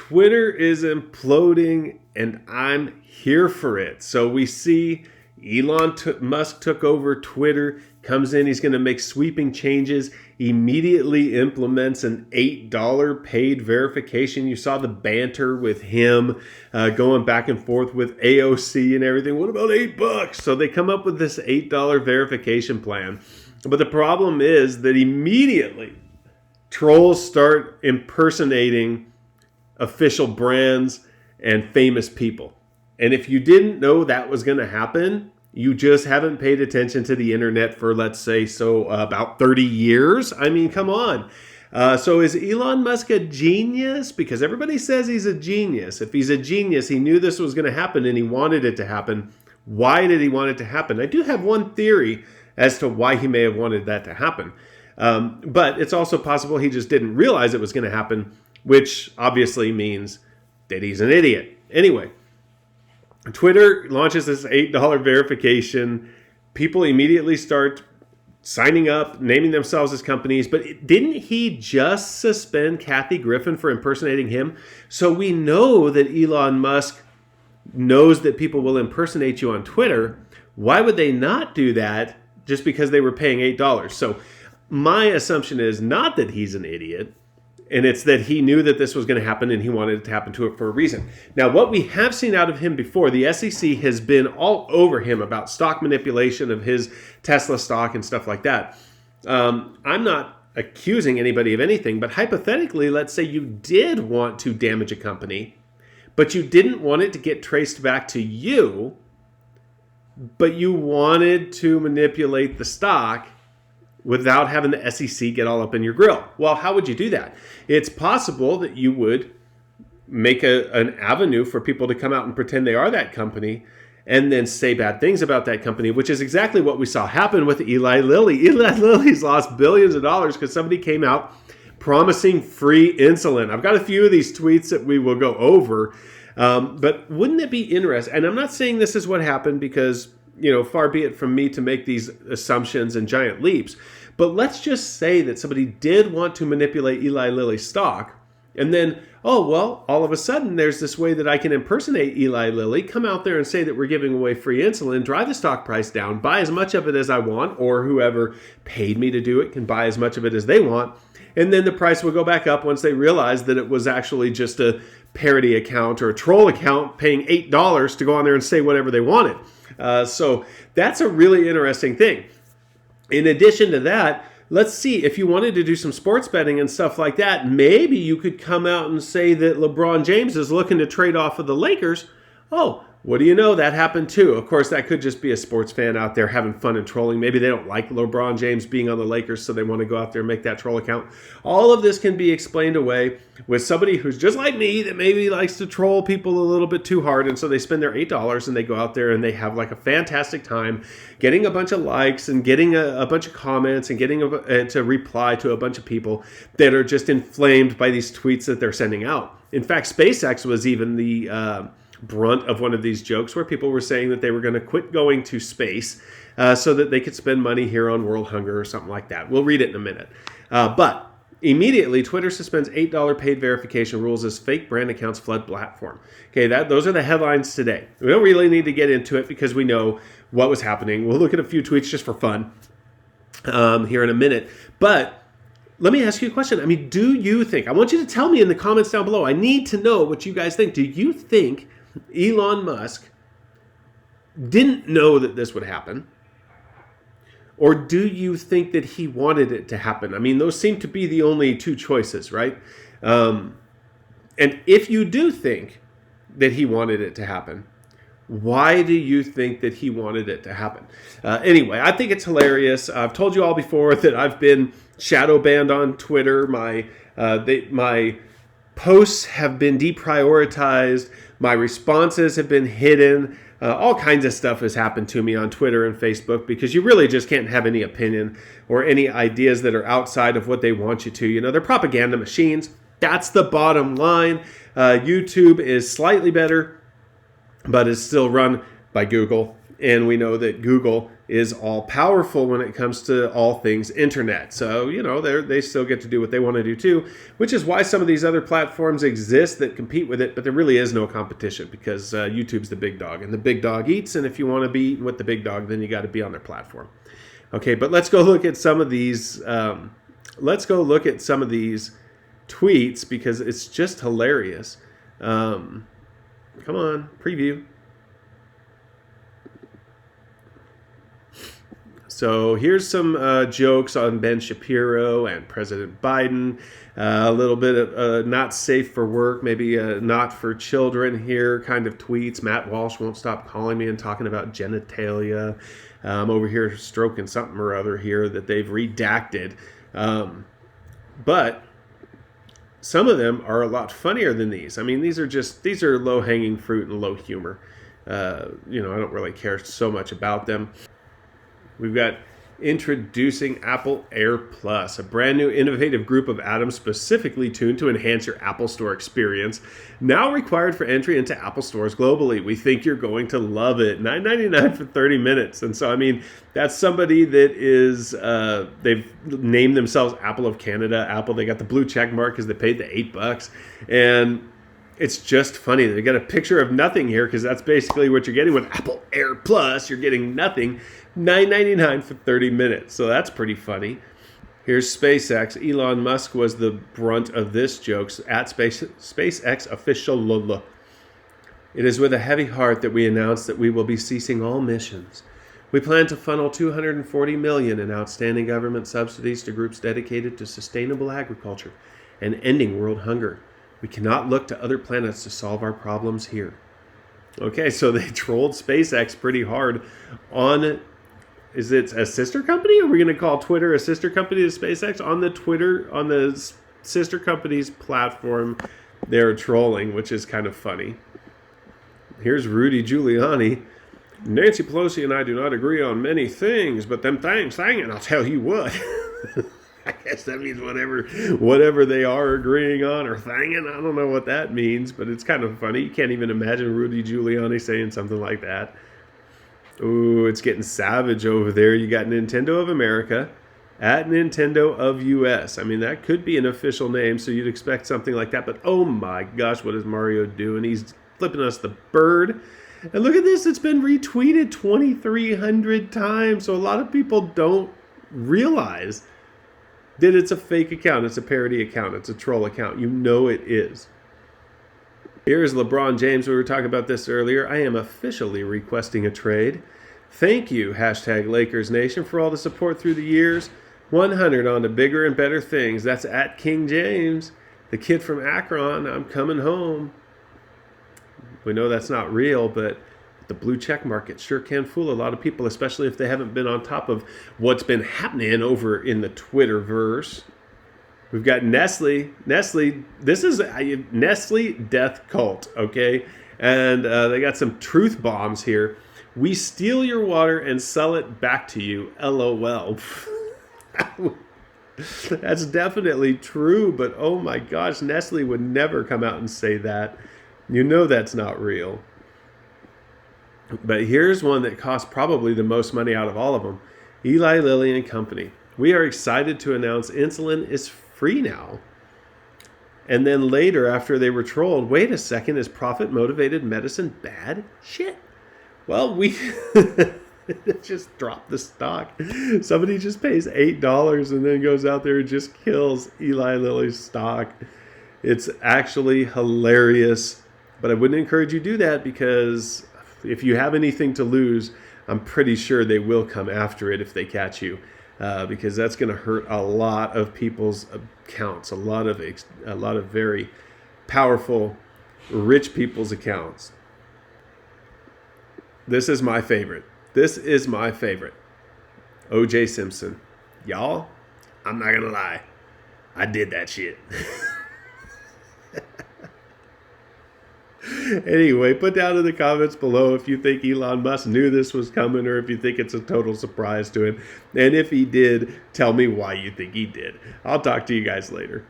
Twitter is imploding, and I'm here for it. So we see Musk took over Twitter, comes in, he's going to make sweeping changes, immediately implements an $8 paid verification. You saw the banter with him going back and forth with AOC and everything. What about $8? So they come up with this $8 verification plan. But the problem is that immediately trolls start impersonating official brands and famous people. And if you didn't know that was going to happen, you just haven't paid attention to the internet for, let's say, about 30 years. I mean, come on. So is Elon Musk a genius? Because everybody says he's a genius. If he's a genius, he knew this was going to happen and he wanted it to happen. Why did he want it to happen? I do have one theory as to why he may have wanted that to happen. But it's also possible he just didn't realize it was going to happen, which obviously means that he's an idiot. Anyway, Twitter launches this $8 verification. People immediately start signing up, naming themselves as companies. But didn't he just suspend Kathy Griffin for impersonating him? So we know that Elon Musk knows that people will impersonate you on Twitter. Why would they not do that just because they were paying $8? So my assumption is not that he's an idiot, and it's that he knew that this was going to happen and he wanted it to happen to it for a reason. Now, what we have seen out of him before, the SEC has been all over him about stock manipulation of his Tesla stock and stuff like that. I'm not accusing anybody of anything, but hypothetically, let's say you did want to damage a company, but you didn't want it to get traced back to you, but you wanted to manipulate the stock without having the SEC get all up in your grill. Well, how would you do that? It's possible that you would make an avenue for people to come out and pretend they are that company and then say bad things about that company, which is exactly what we saw happen with Eli Lilly. Eli Lilly's lost billions of dollars because somebody came out promising free insulin. I've got a few of these tweets that we will go over, but wouldn't it be interesting? And I'm not saying this is what happened because, far be it from me to make these assumptions and giant leaps. But let's just say that somebody did want to manipulate Eli Lilly's stock. And then, all of a sudden, there's this way that I can impersonate Eli Lilly, come out there and say that we're giving away free insulin, drive the stock price down, buy as much of it as I want, or whoever paid me to do it can buy as much of it as they want. And then the price will go back up once they realize that it was actually just a parody account or a troll account paying $8 to go on there and say whatever they wanted. So that's a really interesting thing. In addition to that, let's see, if you wanted to do some sports betting and stuff like that, maybe you could come out and say that LeBron James is looking to trade off of the Lakers. Oh, what do you know? That happened too. Of course, that could just be a sports fan out there having fun and trolling. Maybe they don't like LeBron James being on the Lakers, so they want to go out there and make that troll account. All of this can be explained away with somebody who's just like me that maybe likes to troll people a little bit too hard, and so they spend their $8 and they go out there and they have like a fantastic time getting a bunch of likes and getting a bunch of comments and getting to reply to a bunch of people that are just inflamed by these tweets that they're sending out. In fact, SpaceX was even the brunt of one of these jokes where people were saying that they were going to quit going to space so that they could spend money here on world hunger or something like that. We'll read it in a minute. But immediately, Twitter suspends $8 paid verification rules as fake brand accounts flood platform. Okay, those are the headlines today. We don't really need to get into it because we know what was happening. We'll look at a few tweets just for fun here in a minute. But let me ask you a question. I mean, do you think, I want you to tell me in the comments down below, I need to know what you guys think. Do you think Elon Musk didn't know that this would happen? Or do you think that he wanted it to happen? I mean, those seem to be the only two choices, right? And if you do think that he wanted it to happen, why do you think that he wanted it to happen? Anyway, I think it's hilarious. I've told you all before that I've been shadow banned on Twitter. My posts have been deprioritized. My responses have been hidden. All kinds of stuff has happened to me on Twitter and Facebook because you really just can't have any opinion or any ideas that are outside of what they want you to. They're propaganda machines. That's the bottom line. YouTube is slightly better, but is still run by Google. And we know that Google is all powerful when it comes to all things internet. So, they still get to do what they want to do too, which is why some of these other platforms exist that compete with it, but there really is no competition because YouTube's the big dog and the big dog eats. And if you want to be eating with the big dog, then you got to be on their platform. Okay, but let's go look at some of these. Tweets because it's just hilarious. Come on, preview. So here's some jokes on Ben Shapiro and President Biden. A little bit of not safe for work, maybe not for children here kind of tweets. Matt Walsh won't stop calling me and talking about genitalia. Over here stroking something or other here that they've redacted. But some of them are a lot funnier than these. I mean, these are low-hanging fruit and low humor. I don't really care so much about them. We've got introducing Apple Air Plus, a brand new innovative group of atoms specifically tuned to enhance your Apple Store experience, now required for entry into Apple stores globally. We think you're going to love it. $9.99 for 30 minutes. And so, that's somebody that is, they've named themselves Apple of Canada. Apple, they got the blue check mark because they paid the $8. And it's just funny. They got a picture of nothing here because that's basically what you're getting with Apple Air Plus. You're getting nothing. $9.99 for 30 minutes. So that's pretty funny. Here's SpaceX. Elon Musk was the brunt of this joke at SpaceX official. It is with a heavy heart that we announce that we will be ceasing all missions. We plan to funnel $240 million in outstanding government subsidies to groups dedicated to sustainable agriculture and ending world hunger. We cannot look to other planets to solve our problems here. Okay, so they trolled SpaceX pretty hard on, is it a sister company? Are we going to call Twitter a sister company to SpaceX? On the sister company's platform, they're trolling, which is kind of funny. Here's Rudy Giuliani. Nancy Pelosi and I do not agree on many things, but them things, and I'll tell you what. I guess that means whatever they are agreeing on or thanging. I don't know what that means, but it's kind of funny. You can't even imagine Rudy Giuliani saying something like that. Ooh, it's getting savage over there. You got Nintendo of America at Nintendo of US. That could be an official name, so you'd expect something like that. But oh my gosh, what is Mario doing? He's flipping us the bird. And look at this. It's been retweeted 2,300 times. So a lot of people don't realize that it's a fake account. It's a parody account. It's a troll account. You know it is. Here's LeBron James. We were talking about this earlier. I am officially requesting a trade. Thank you, hashtag Lakers Nation, for all the support through the years. 100 on to bigger and better things. That's at King James, the kid from Akron. I'm coming home. We know that's not real, but the blue check market sure can fool a lot of people, especially if they haven't been on top of what's been happening over in the Twitterverse. We've got Nestle. This is a Nestle death cult, okay? And they got some truth bombs here. We steal your water and sell it back to you, LOL. That's definitely true, but oh my gosh, Nestle would never come out and say that. You know that's not real. But here's one that costs probably the most money out of all of them. Eli Lilly and Company. We are excited to announce insulin is free now. And then later, after they were trolled, wait a second, is profit-motivated medicine bad? Shit. Well, we just dropped the stock. Somebody just pays $8 and then goes out there and just kills Eli Lilly's stock. It's actually hilarious. But I wouldn't encourage you to do that because if you have anything to lose, I'm pretty sure they will come after it if they catch you. Because that's going to hurt a lot of people's accounts, a lot of very powerful, rich people's accounts. This is my favorite. O.J. Simpson. Y'all, I'm not going to lie. I did that shit. Anyway, put down in the comments below if you think Elon Musk knew this was coming or if you think it's a total surprise to him. And if he did, tell me why you think he did. I'll talk to you guys later.